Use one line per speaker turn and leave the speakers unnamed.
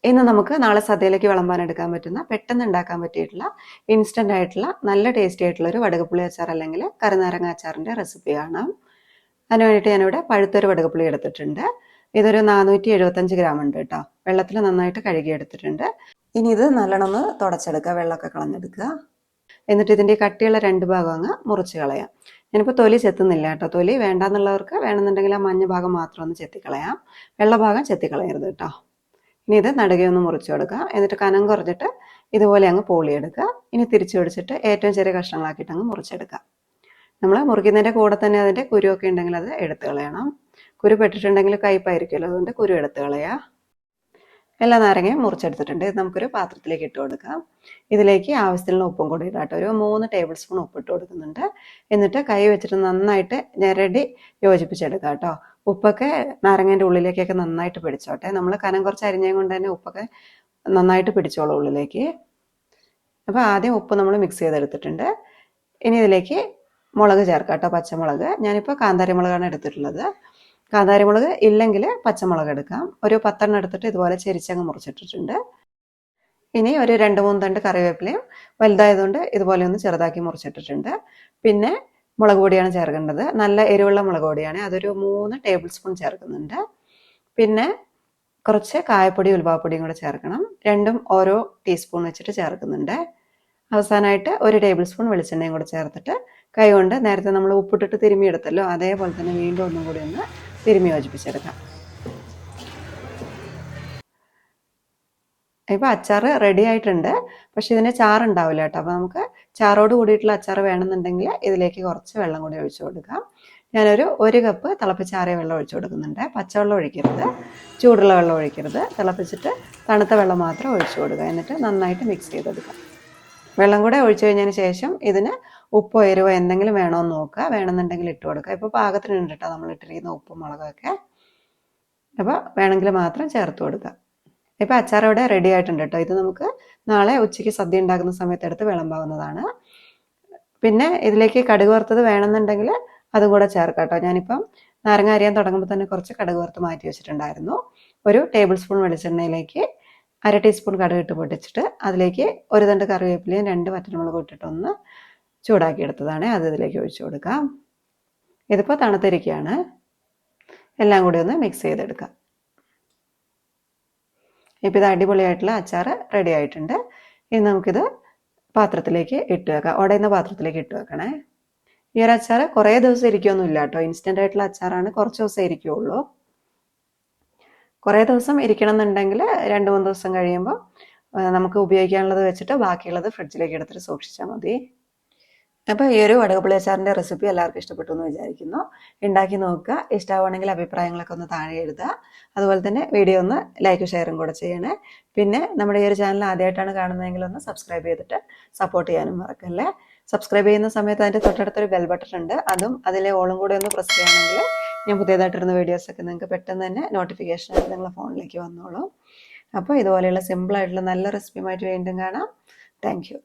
ഇന്ന് നമുക്ക് നാളെ സദ്യയിലേക്ക് വിളമ്പാൻ എടുക്കാൻ പറ്റുന്ന പെട്ടെന്ന് ഉണ്ടാക്കാൻ പറ്റിയിട്ടുള്ള ഇൻസ്റ്റന്റ് ആയിട്ടുള്ള നല്ല ടേസ്റ്റി ആയിട്ടുള്ള ഒരു വടകപ്പുളി അച്ചാർ അല്ലെങ്കിൽ കറിനാരങ്ങ അച്ചാറിന്റെ റെസിപ്പി കാണാം. അതിന് വേണ്ടിയിട്ട് ഞാനിവിടെ പഴുത്തൊരു വടകപ്പുളി എടുത്തിട്ടുണ്ട്. ഇതൊരു 475 ഗ്രാം ഉണ്ട് കേട്ടോ. വെള്ളത്തിൽ നന്നായിട്ട് കഴുകി എടുത്തിട്ടുണ്ട്. ഇനി ഇത് നല്ലോണം ഒന്ന് തുടച്ചെടുക്കുക, വെള്ളമൊക്കെ കളഞ്ഞെടുക്കുക. എന്നിട്ട് ഇതിൻ്റെ കട്ടിയുള്ള 2 ഭാഗം അങ്ങ് മുറിച്ച് കളയാം. ഞാനിപ്പോൾ തൊലി ചെത്തുന്നില്ല കേട്ടോ. തൊലി വേണ്ടാന്നുള്ളവർക്ക് വേണമെന്നുണ്ടെങ്കിൽ ആ മഞ്ഞ ഭാഗം മാത്രം ഒന്ന് ചെത്തിക്കളയാം, വെള്ള ഭാഗം ചെത്തിക്കളയരുത് കേട്ടോ. ഇനി ഇത് നടുകയൊന്ന് മുറിച്ച് കൊടുക്കുക. എന്നിട്ട് കനം കുറച്ചിട്ട് ഇതുപോലെ അങ്ങ് പോളിയെടുക്കുക. ഇനി തിരിച്ചു പിടിച്ചിട്ട് ഏറ്റവും ചെറിയ കഷ്ണങ്ങളാക്കിയിട്ട് അങ്ങ് മുറിച്ചെടുക്കുക. നമ്മൾ മുറിക്കുന്നതിൻ്റെ കൂടെ തന്നെ അതിൻ്റെ കുരുവൊക്കെ ഉണ്ടെങ്കിൽ അത് എടുത്ത് കളയണം. കുരു പെട്ടിട്ടുണ്ടെങ്കിൽ കയ്പായിരിക്കുമല്ലോ, അതുകൊണ്ട് കുരു എടുത്ത് കളയുക. എല്ലാ നാരങ്ങയും മുറിച്ചെടുത്തിട്ടുണ്ട്. ഇത് നമുക്കൊരു പാത്രത്തിലേക്ക് ഇട്ട് കൊടുക്കാം. ഇതിലേക്ക് ആവശ്യത്തിനുള്ള ഉപ്പും കൂടി ഇടാട്ടോ. ഒരു 3 ടേബിൾ സ്പൂൺ ഉപ്പിട്ട് കൊടുക്കുന്നുണ്ട്. എന്നിട്ട് കൈ വെച്ചിട്ട് നന്നായിട്ട് ഞെരടി യോജിപ്പിച്ചെടുക്കാം കേട്ടോ. ഉപ്പൊക്കെ നാരങ്ങേൻ്റെ ഉള്ളിലേക്കൊക്കെ നന്നായിട്ട് പിടിച്ചോട്ടെ. നമ്മൾ കനം കുറച്ച് അരിഞ്ഞത് കൊണ്ട് തന്നെ ഉപ്പൊക്കെ നന്നായിട്ട് പിടിച്ചോളൂ ഉള്ളിലേക്ക്. അപ്പോൾ ആദ്യം ഉപ്പ് നമ്മൾ മിക്സ് ചെയ്തെടുത്തിട്ടുണ്ട്. ഇനി ഇതിലേക്ക് മുളക് ചേർക്കാം കേട്ടോ, പച്ചമുളക്. ഞാനിപ്പോൾ കാന്താരി മുളകാണ് എടുത്തിട്ടുള്ളത്. കാന്താരി മുളക് ഇല്ലെങ്കിൽ പച്ചമുളക് എടുക്കാം. ഒരു 10 എണ്ണം എടുത്തിട്ട് ഇതുപോലെ ചെരിച്ചങ്ങ് മുറിച്ചിട്ടിട്ടുണ്ട്. ഇനി ഒരു 2-3 തണ്ട് കറിവേപ്പിലയും വലുതായതുകൊണ്ട് ഇതുപോലെ ഒന്ന് ചെറുതാക്കി മുറിച്ചിട്ടിട്ടുണ്ട്. പിന്നെ മുളക് പൊടിയാണ് ചേർക്കേണ്ടത്. നല്ല എരിവുള്ള മുളക് പൊടിയാണ്, അതൊരു 3 ടേബിൾ സ്പൂൺ ചേർക്കുന്നുണ്ട്. പിന്നെ കുറച്ച് കായപ്പൊടി ഉലുവാപ്പൊടിയും കൂടെ ചേർക്കണം. രണ്ടും ഓരോ ടീസ്പൂൺ വെച്ചിട്ട് ചേർക്കുന്നുണ്ട്. അവസാനമായിട്ട് 1 ടേബിൾ സ്പൂൺ വെളിച്ചെണ്ണയും കൂടെ ചേർത്തിട്ട് കൈ കൊണ്ട് നേരത്തെ നമ്മൾ ഉപ്പിട്ടിട്ട് തിരുമ്മിയെടുത്തല്ലോ, അതേപോലെ തന്നെ വീണ്ടും ഒന്നും കൂടി ഒന്ന് തിരുമ്മി യോജിപ്പിച്ചെടുക്കാം. ഇപ്പോൾ അച്ചാർ റെഡി ആയിട്ടുണ്ട്. പക്ഷെ ഇതിന് ചാറുണ്ടാവില്ല കേട്ടോ. അപ്പോൾ നമുക്ക് ചാറോട് കൂടിയിട്ടുള്ള അച്ചാർ വേണമെന്നുണ്ടെങ്കിൽ ഇതിലേക്ക് കുറച്ച് വെള്ളം കൂടി ഒഴിച്ചു കൊടുക്കാം. ഞാനൊരു 1 കപ്പ് തിളപ്പിച്ചാറിയ വെള്ളം ഒഴിച്ചു കൊടുക്കുന്നുണ്ട്. പച്ചവെള്ളം ഒഴിക്കരുത്, ചൂടുള്ള വെള്ളം ഒഴിക്കരുത്. തിളപ്പിച്ചിട്ട് തണുത്ത വെള്ളം മാത്രം ഒഴിച്ചു കൊടുക്കുക. എന്നിട്ട് നന്നായിട്ട് മിക്സ് ചെയ്തെടുക്കാം. വെള്ളം കൂടെ ഒഴിച്ചു കഴിഞ്ഞതിന് ശേഷം ഇതിന് ഉപ്പോ എരിവോ എന്തെങ്കിലും വേണമെന്ന് നോക്കുക. വേണമെന്നുണ്ടെങ്കിൽ ഇട്ട് കൊടുക്കുക. ഇപ്പോൾ പാകത്തിനുണ്ട് കേട്ടോ നമ്മൾ ഇട്ടിരിക്കുന്ന ഉപ്പും മുളകൊക്കെ. അപ്പോൾ വേണമെങ്കിൽ മാത്രം ചേർത്ത് കൊടുക്കുക. ഇപ്പോൾ അച്ചാർ ഇവിടെ റെഡി ആയിട്ടുണ്ട് കേട്ടോ. ഇത് നമുക്ക് നാളെ ഉച്ചയ്ക്ക് സദ്യ ഉണ്ടാക്കുന്ന സമയത്ത് എടുത്ത് വിളമ്പാവുന്നതാണ്. പിന്നെ ഇതിലേക്ക് കടുക് വറുത്തത് വേണമെന്നുണ്ടെങ്കിൽ അതും കൂടെ ചേർക്കാം കേട്ടോ. ഞാനിപ്പം നാരങ്ങ അരിയാൻ തുടങ്ങുമ്പോൾ തന്നെ കുറച്ച് കടുക് വറുത്ത് മാറ്റി വെച്ചിട്ടുണ്ടായിരുന്നു. 1 ടേബിൾ സ്പൂൺ വെളിച്ചെണ്ണയിലേക്ക് 1/2 ടീസ്പൂൺ കടുക് ഇട്ട് പൊട്ടിച്ചിട്ട് അതിലേക്ക് 1 തണ്ട് കറിവേപ്പിലയും 2 വറ്റൽമുളകും ഇട്ടിട്ടൊന്ന് ചൂടാക്കി എടുത്തതാണ്. അത് ഇതിലേക്ക് ഒഴിച്ചു കൊടുക്കാം. ഇതിപ്പോൾ തണുത്തിരിക്കുകയാണ്. എല്ലാം കൂടി ഒന്ന് മിക്സ് ചെയ്തെടുക്കാം. ഇപ്പോൾ ഇത് അടിപൊളിയായിട്ടുള്ള അച്ചാർ റെഡി ആയിട്ടുണ്ട്. ഇനി നമുക്കിത് പാത്രത്തിലേക്ക് ഇട്ട് വെക്കാം. ഉടയുന്ന പാത്രത്തിലേക്ക് ഇട്ട് വെക്കണേ. ഈ ഒരു അച്ചാർ കുറേ ദിവസം ഇരിക്കുകയൊന്നുമില്ല കേട്ടോ. ഇൻസ്റ്റൻ്റ് ആയിട്ടുള്ള അച്ചാറാണ്, കുറച്ച് ദിവസം ഇരിക്കുകയുള്ളൂ. കുറേ ദിവസം ഇരിക്കണം എന്നുണ്ടെങ്കിൽ 2-3 ദിവസം കഴിയുമ്പോൾ നമുക്ക് ഉപയോഗിക്കാനുള്ളത് വെച്ചിട്ട് ബാക്കിയുള്ളത് ഫ്രിഡ്ജിലേക്ക് എടുത്തിട്ട് സൂക്ഷിച്ചാൽ മതി. അപ്പോൾ ഈ ഒരു വടകപ്പുളി അച്ചാറിൻ്റെ റെസിപ്പി എല്ലാവർക്കും ഇഷ്ടപ്പെട്ടു എന്ന് വിചാരിക്കുന്നു. ഉണ്ടാക്കി നോക്കുക. ഇഷ്ടമാണെങ്കിൽ അഭിപ്രായങ്ങളൊക്കെ ഒന്ന് താഴെ എഴുതുക. അതുപോലെ തന്നെ വീഡിയോ ഒന്ന് ലൈക്കും ഷെയറും കൂടെ ചെയ്യണേ. പിന്നെ നമ്മുടെ ഈ ഒരു ചാനൽ ആദ്യമായിട്ടാണ് കാണുന്നതെങ്കിൽ ഒന്ന് സബ്സ്ക്രൈബ് ചെയ്തിട്ട് സപ്പോർട്ട് ചെയ്യാനും മറക്കല്ലേ. സബ്സ്ക്രൈബ് ചെയ്യുന്ന സമയത്ത് അതിൻ്റെ തൊട്ടടുത്തൊരു ബെൽ ബട്ടൺ ഉണ്ട്, അതും അതിലെ ഓളും കൂടെ ഒന്ന് പ്രസ് ചെയ്യുകയാണെങ്കിൽ ഞാൻ പുതിയതായിട്ടിരുന്ന വീഡിയോസൊക്കെ നിങ്ങൾക്ക് പെട്ടെന്ന് തന്നെ നോട്ടിഫിക്കേഷനായിട്ട് നിങ്ങളുടെ ഫോണിലേക്ക് വന്നോളൂ. അപ്പോൾ ഇതുപോലെയുള്ള സിമ്പിളായിട്ടുള്ള നല്ല റെസിപ്പിയുമായിട്ട് വീണ്ടും കാണാം. Thank you.